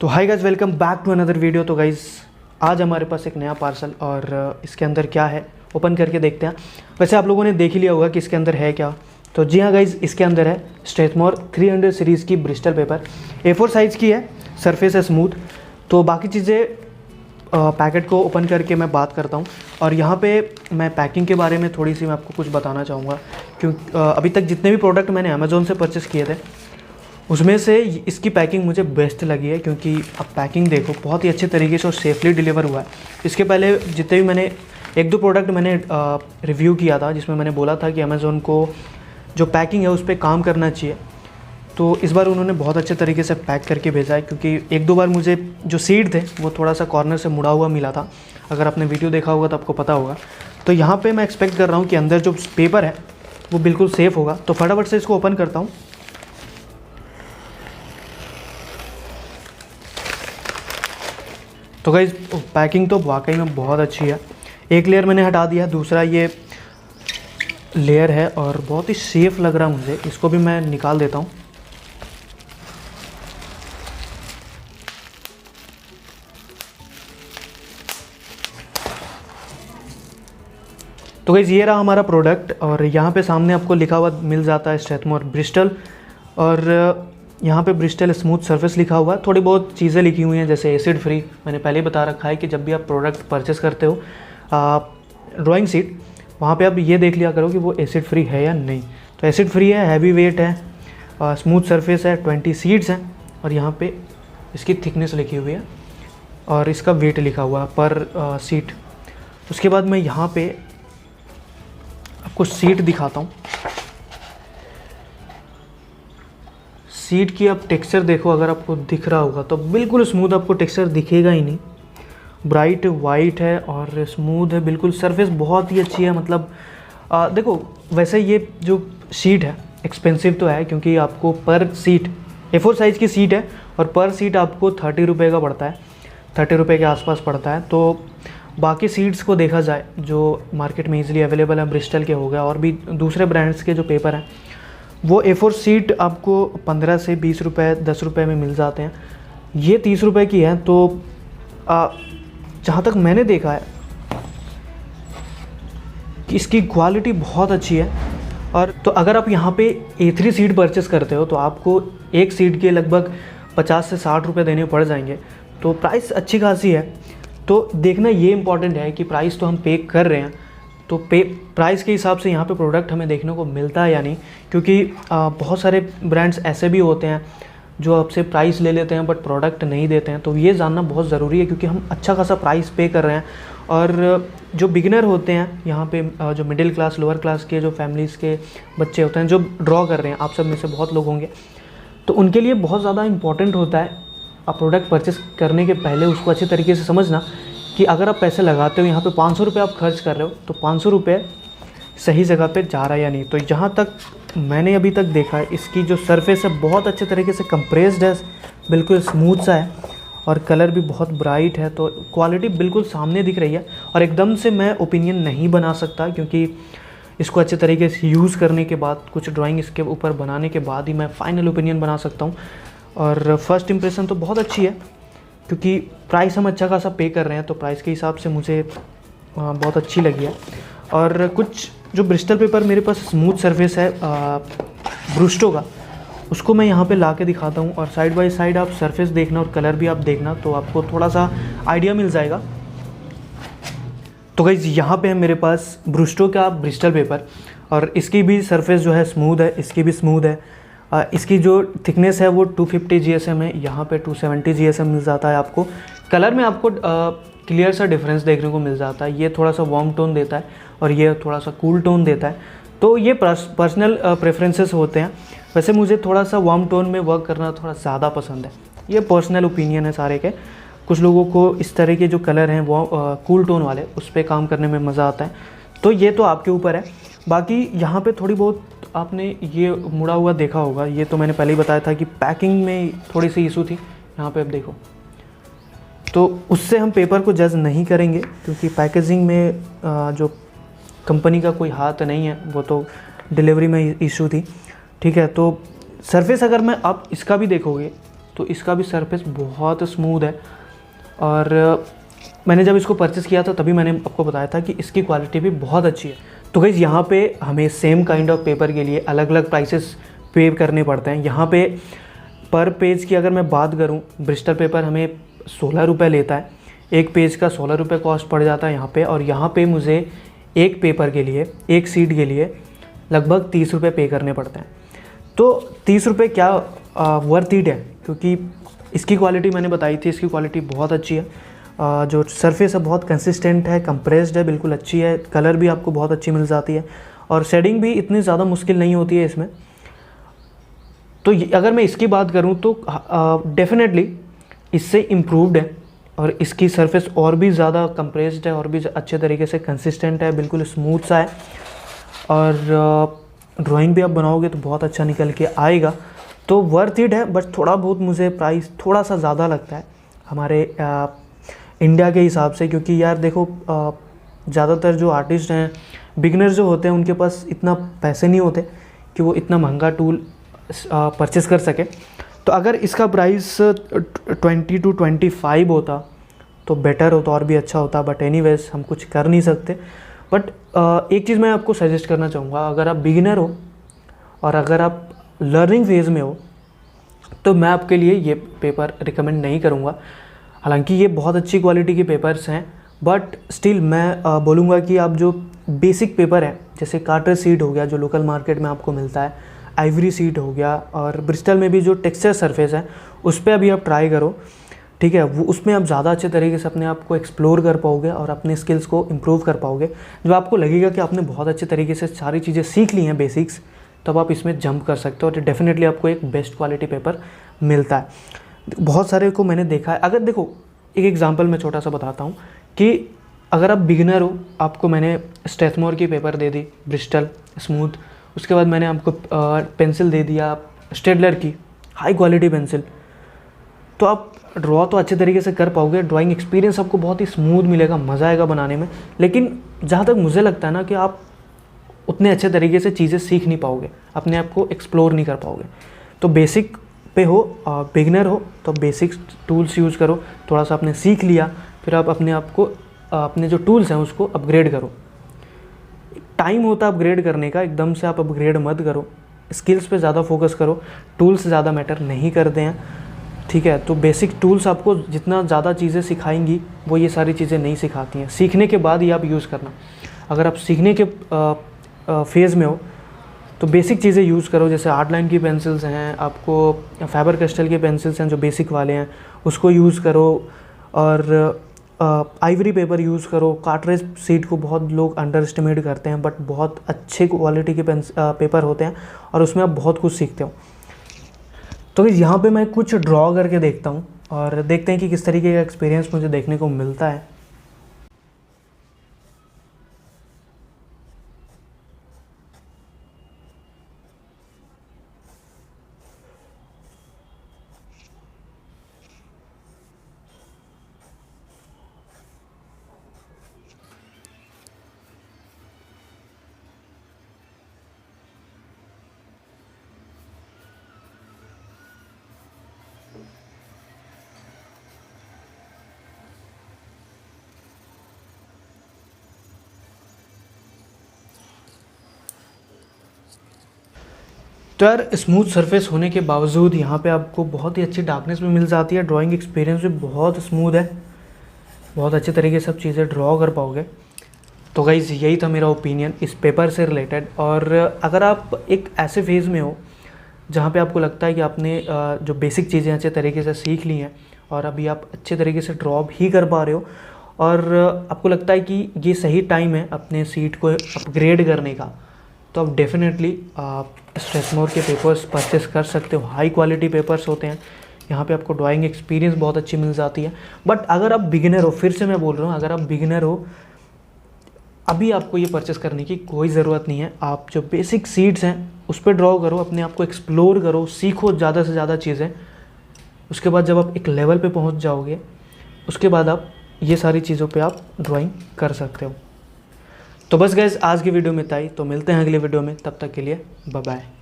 तो hi guys, welcome back to another video. तो guys आज हमारे पास एक नया पार्सल और इसके अंदर क्या है ओपन करके देखते हैं। वैसे आप लोगों ने देख ही लिया होगा कि इसके अंदर है क्या। तो जी हाँ गाइस, इसके अंदर है स्ट्रेथमोर 300 सीरीज़ की ब्रिस्टल पेपर, A4 साइज़ की है, सरफेस है स्मूथ। तो बाकी चीज़ें पैकेट को ओपन करके मैं बात करता हूँ। और यहाँ पे मैं पैकिंग के बारे में थोड़ी सी मैं आपको कुछ बताना चाहूँगा, क्योंकि अभी तक जितने भी प्रोडक्ट मैंने अमेज़ोन से परचेस किए थे उसमें से इसकी पैकिंग मुझे बेस्ट लगी है, क्योंकि अब पैकिंग देखो बहुत ही अच्छे तरीके से और सेफली डिलीवर हुआ है। इसके पहले जितने भी मैंने एक दो प्रोडक्ट मैंने रिव्यू किया था, जिसमें मैंने बोला था कि अमेज़ोन को जो पैकिंग है उस पर काम करना चाहिए, तो इस बार उन्होंने बहुत अच्छे तरीके से पैक करके भेजा है। क्योंकि एक दो बार मुझे जो सीट थे वो थोड़ा सा कॉर्नर से मुड़ा हुआ मिला था, अगर आपने वीडियो देखा होगा तो आपको पता होगा। तो यहाँ पे मैं एक्सपेक्ट कर रहा हूँ कि अंदर जो पेपर है वो बिल्कुल सेफ़ होगा। तो फटाफट से इसको ओपन करता हूँ। तो गाइस पैकिंग तो वाकई में बहुत अच्छी है। एक लेयर मैंने हटा दिया, दूसरा ये लेयर है और बहुत ही सेफ़ लग रहा है मुझे। इसको भी मैं निकाल देता हूँ। तो गाइस ये रहा हमारा प्रोडक्ट और यहाँ पे सामने आपको लिखा हुआ मिल जाता है स्ट्रेथमोर ब्रिस्टल, और यहाँ पे ब्रिस्टल स्मूथ सरफेस लिखा हुआ है। थोड़ी बहुत चीज़ें लिखी हुई हैं जैसे एसिड फ्री। मैंने पहले ही बता रखा है कि जब भी आप प्रोडक्ट परचेस करते हो ड्राइंग सीट, वहाँ पे आप ये देख लिया करो कि वो एसिड फ्री है या नहीं। तो एसिड फ्री है, हैवी वेट है, स्मूथ सरफेस है, 20 सीड्स हैं और यहाँ पे इसकी थिकनेस लिखी हुई है और इसका वेट लिखा हुआ है पर सीट। उसके बाद मैं यहाँ पे आपको सीट दिखाता हूँ। सीट की आप टेक्सचर देखो, अगर आपको दिख रहा होगा तो बिल्कुल स्मूथ आपको टेक्सचर दिखेगा ही नहीं। ब्राइट वाइट है और स्मूथ है बिल्कुल। सरफेस बहुत ही अच्छी है। मतलब देखो, वैसे ये जो सीट है एक्सपेंसिव तो है, क्योंकि आपको पर सीट A4 साइज़ की सीट है और पर सीट आपको 30 रुपये का पड़ता है, 30 रुपये के आसपास पड़ता है। तो बाकी सीट्स को देखा जाए जो मार्केट में ईजिली अवेलेबल है, ब्रिस्टल के हो गया और भी दूसरे ब्रांड्स के जो पेपर हैं, वो A4 सीट आपको 15 से 20 रुपये 10 रुपये में मिल जाते हैं। ये 30 रुपये की है। तो जहाँ तक मैंने देखा है कि इसकी क्वालिटी बहुत अच्छी है। और तो अगर आप यहाँ पे A3 सीट परचेस करते हो तो आपको एक सीट के लगभग 50 से 60 रुपये देने पड़ जाएंगे। तो प्राइस अच्छी खासी है। तो देखना ये इम्पॉर्टेंट है कि प्राइस तो हम पे कर रहे हैं, तो प्राइस के हिसाब से यहाँ पे प्रोडक्ट हमें देखने को मिलता है या नहीं। क्योंकि बहुत सारे ब्रांड्स ऐसे भी होते हैं जो आपसे प्राइस ले लेते हैं बट प्रोडक्ट नहीं देते हैं। तो ये जानना बहुत ज़रूरी है, क्योंकि हम अच्छा खासा प्राइस पे कर रहे हैं। और जो बिगिनर होते हैं यहाँ पे, जो मिडिल क्लास लोअर क्लास के जो फैमिलीज़ के बच्चे होते हैं जो ड्रॉ कर रहे हैं, आप सब में से बहुत लोग होंगे, तो उनके लिए बहुत ज़्यादा इम्पॉर्टेंट होता है आप प्रोडक्ट परचेस करने के पहले उसको अच्छे तरीके से समझना कि अगर आप पैसे लगाते हो, यहाँ पे 500 रुपये आप खर्च कर रहे हो, तो 500 रुपये सही जगह पे जा रहा है या नहीं। तो जहाँ तक मैंने अभी तक देखा है, इसकी जो सरफेस है बहुत अच्छे तरीके से कंप्रेस्ड है, बिल्कुल स्मूथ सा है और कलर भी बहुत ब्राइट है। तो क्वालिटी बिल्कुल सामने दिख रही है। और एकदम से मैं ओपिनियन नहीं बना सकता, क्योंकि इसको अच्छे तरीके से यूज़ करने के बाद, कुछ ड्राइंग इसके ऊपर बनाने के बाद ही मैं फ़ाइनल ओपिनियन बना सकता हूँ। और फर्स्ट इंप्रेशन तो बहुत अच्छी है, क्योंकि प्राइस हम अच्छा खासा पे कर रहे हैं, तो प्राइस के हिसाब से मुझे बहुत अच्छी लगी है। और कुछ जो ब्रिस्टल पेपर मेरे पास स्मूथ सरफेस है ब्रूस्टो का, उसको मैं यहाँ पे ला के दिखाता हूँ। और साइड बाय साइड आप सरफेस देखना और कलर भी आप देखना, तो आपको थोड़ा सा आइडिया मिल जाएगा। तो गाइस यहाँ पे है मेरे पास ब्रूस्टो का ब्रिस्टल पेपर और इसकी भी सरफेस जो है स्मूथ है, इसकी भी स्मूथ है। इसकी जो थिकनेस है वो 250 GSM है, यहाँ पे 270 GSM मिल जाता है आपको। कलर में आपको क्लियर सा डिफरेंस देखने को मिल जाता है। ये थोड़ा सा वार्म टोन देता है और ये थोड़ा सा कूल टोन देता है। तो ये पर्सनल प्रेफरेंसेस होते हैं। वैसे मुझे थोड़ा सा वार्म टोन में वर्क करना थोड़ा ज़्यादा पसंद है। ये पर्सनल ओपिनियन है सारे के। कुछ लोगों को इस तरह के जो कलर हैं वो कूल टोन वाले, उस पर काम करने में मज़ा आता है। तो ये तो आपके ऊपर है। बाकी यहाँ पे थोड़ी बहुत आपने ये मुड़ा हुआ देखा होगा, ये तो मैंने पहले ही बताया था कि पैकिंग में थोड़ी सी इशू थी। यहाँ पे आप देखो, तो उससे हम पेपर को जज नहीं करेंगे, क्योंकि पैकेजिंग में जो कंपनी का कोई हाथ नहीं है, वो तो डिलीवरी में इशू थी। ठीक है। तो सरफेस अगर मैं आप इसका भी देखोगे तो इसका भी सरफेस बहुत स्मूथ है। और मैंने जब इसको परचेस किया था तभी मैंने आपको बताया था कि इसकी क्वालिटी भी बहुत अच्छी है। तो गाइस यहाँ पे हमें सेम काइंड ऑफ पेपर के लिए अलग अलग प्राइसेस पे करने पड़ते हैं। यहाँ पे पर पेज की अगर मैं बात करूँ, ब्रिस्टल पेपर हमें 16 रुपये लेता है, एक पेज का 16 रुपये कॉस्ट पड़ जाता है यहाँ पे। और यहाँ पे मुझे एक पेपर के लिए, एक सीट के लिए लगभग 30 रुपये पे करने पड़ते हैं। तो 30 रुपये क्या वर्थ इट है, क्योंकि इसकी क्वालिटी मैंने बताई थी, इसकी क्वालिटी बहुत अच्छी है। जो सरफेस है बहुत कंसिस्टेंट है, कंप्रेस्ड है, बिल्कुल अच्छी है, कलर भी आपको बहुत अच्छी मिल जाती है और शेडिंग भी इतनी ज़्यादा मुश्किल नहीं होती है इसमें। तो अगर मैं इसकी बात करूं तो डेफिनेटली इससे इम्प्रूव्ड है और इसकी सरफेस और भी ज़्यादा कंप्रेस्ड है और भी अच्छे तरीके से कंसिस्टेंट है, बिल्कुल स्मूथ सा है। और ड्राइंग भी आप बनाओगे तो बहुत अच्छा निकल के आएगा। तो वर्थ इट है, बट थोड़ा बहुत मुझे प्राइस थोड़ा सा ज़्यादा लगता है हमारे इंडिया के हिसाब से, क्योंकि यार देखो ज़्यादातर जो आर्टिस्ट हैं, बिगनर जो होते हैं, उनके पास इतना पैसे नहीं होते कि वो इतना महंगा टूल परचेस कर सके। तो अगर इसका प्राइस 20 to 25 होता तो बेटर होता और भी अच्छा होता, बट एनीवेज हम कुछ कर नहीं सकते। बट एक चीज़ मैं आपको सजेस्ट करना चाहूँगा, अगर आप बिगिनर हो और अगर आप लर्निंग फेज़ में हो तो मैं आपके लिए ये पेपर रिकमेंड नहीं करूँगा। हालांकि ये बहुत अच्छी क्वालिटी के पेपर्स हैं, बट स्टिल मैं बोलूँगा कि आप जो बेसिक पेपर है, जैसे कार्टर सीट हो गया जो लोकल मार्केट में आपको मिलता है, आइवरी सीट हो गया, और ब्रिस्टल में भी जो टेक्सचर सरफेस है उस पर अभी आप ट्राई करो, ठीक है। वो उसमें आप ज़्यादा अच्छे तरीके से अपने आप को एक्सप्लोर कर पाओगे और अपने स्किल्स को इम्प्रूव कर पाओगे। जब आपको लगेगा कि आपने बहुत अच्छे तरीके से सारी चीज़ें सीख ली हैं बेसिक्स, तब आप इसमें जंप कर सकते हो और डेफिनेटली आपको एक बेस्ट क्वालिटी पेपर मिलता है। बहुत सारे को मैंने देखा है। अगर देखो एक एग्जांपल मैं छोटा सा बताता हूँ कि अगर आप बिगिनर हो, आपको मैंने स्ट्रेथमोर की पेपर दे दी ब्रिस्टल स्मूथ, उसके बाद मैंने आपको पेंसिल दे दिया स्टेडलर की हाई क्वालिटी पेंसिल, तो आप ड्रॉ तो अच्छे तरीके से कर पाओगे, ड्राइंग एक्सपीरियंस आपको बहुत ही स्मूथ मिलेगा, मज़ा आएगा बनाने में। लेकिन जहाँ तक मुझे लगता है ना कि आप उतने अच्छे तरीके से चीज़ें सीख नहीं पाओगे, अपने आप को एक्सप्लोर नहीं कर पाओगे। तो बेसिक पे हो, बिगनर हो तो बेसिक टूल्स यूज़ करो, थोड़ा सा आपने सीख लिया, फिर आप अपने आप को अपने जो टूल्स हैं उसको अपग्रेड करो। टाइम होता है अपग्रेड करने का, एकदम से आप अपग्रेड मत करो, स्किल्स पे ज़्यादा फोकस करो, टूल्स ज़्यादा मैटर नहीं करते हैं, ठीक है। तो बेसिक टूल्स आपको जितना ज़्यादा चीज़ें सिखाएंगी वो ये सारी चीज़ें नहीं सिखाती हैं, सीखने के बाद ही आप यूज़ करना। अगर आप सीखने के फेज़ में हो तो बेसिक चीज़ें यूज़ करो, जैसे आर्ट लाइन की पेंसिल्स हैं, आपको फैबर कैस्टल के पेंसिल्स हैं जो बेसिक वाले हैं, उसको यूज़ करो। और आइवरी पेपर यूज़ करो। कार्ट्रेज सीट को बहुत लोग अंडर एस्टिमेट करते हैं, बट बहुत अच्छे क्वालिटी के पेपर होते हैं और उसमें आप बहुत कुछ सीखते हो। तो यहाँ पे मैं कुछ ड्रॉ करके देखता हूँ और देखते हैं कि किस तरीके का एक्सपीरियंस मुझे देखने को मिलता है। तो यार स्मूथ सरफेस होने के बावजूद यहाँ पे आपको बहुत ही अच्छी डार्कनेस भी मिल जाती है, ड्राइंग एक्सपीरियंस भी बहुत स्मूथ है, बहुत अच्छे तरीके से सब चीज़ें ड्रॉ कर पाओगे। तो गाइज़ यही था मेरा ओपिनियन इस पेपर से रिलेटेड। और अगर आप एक ऐसे फेज़ में हो जहाँ पे आपको लगता है कि आपने जो बेसिक चीज़ें अच्छे तरीके से सीख ली हैं और अभी आप अच्छे तरीके से ड्रॉ भी कर पा रहे हो और आपको लगता है कि ये सही टाइम है अपने सीट को अपग्रेड करने का, तो आप डेफिनेटली स्ट्रेथमोर के पेपर्स परचेस कर सकते हो। हाई क्वालिटी पेपर्स होते हैं, यहाँ पे आपको ड्राइंग एक्सपीरियंस बहुत अच्छी मिल जाती है। बट अगर आप बिगिनर हो, फिर से मैं बोल रहा हूँ, अगर आप बिगिनर हो अभी आपको ये परचेस करने की कोई ज़रूरत नहीं है। आप जो बेसिक सीड्स हैं उस पर ड्रॉ करो, अपने आप को एक्सप्लोर करो, सीखो ज़्यादा से ज़्यादा चीज़ें। उसके बाद जब आप एक लेवल पे पहुंच जाओगे उसके बाद आप ये सारी चीज़ों पे आप ड्राइंग कर सकते हो। तो बस गाइस आज की वीडियो में इतना ही, तो मिलते हैं अगले वीडियो में, तब तक के लिए बाय बाय।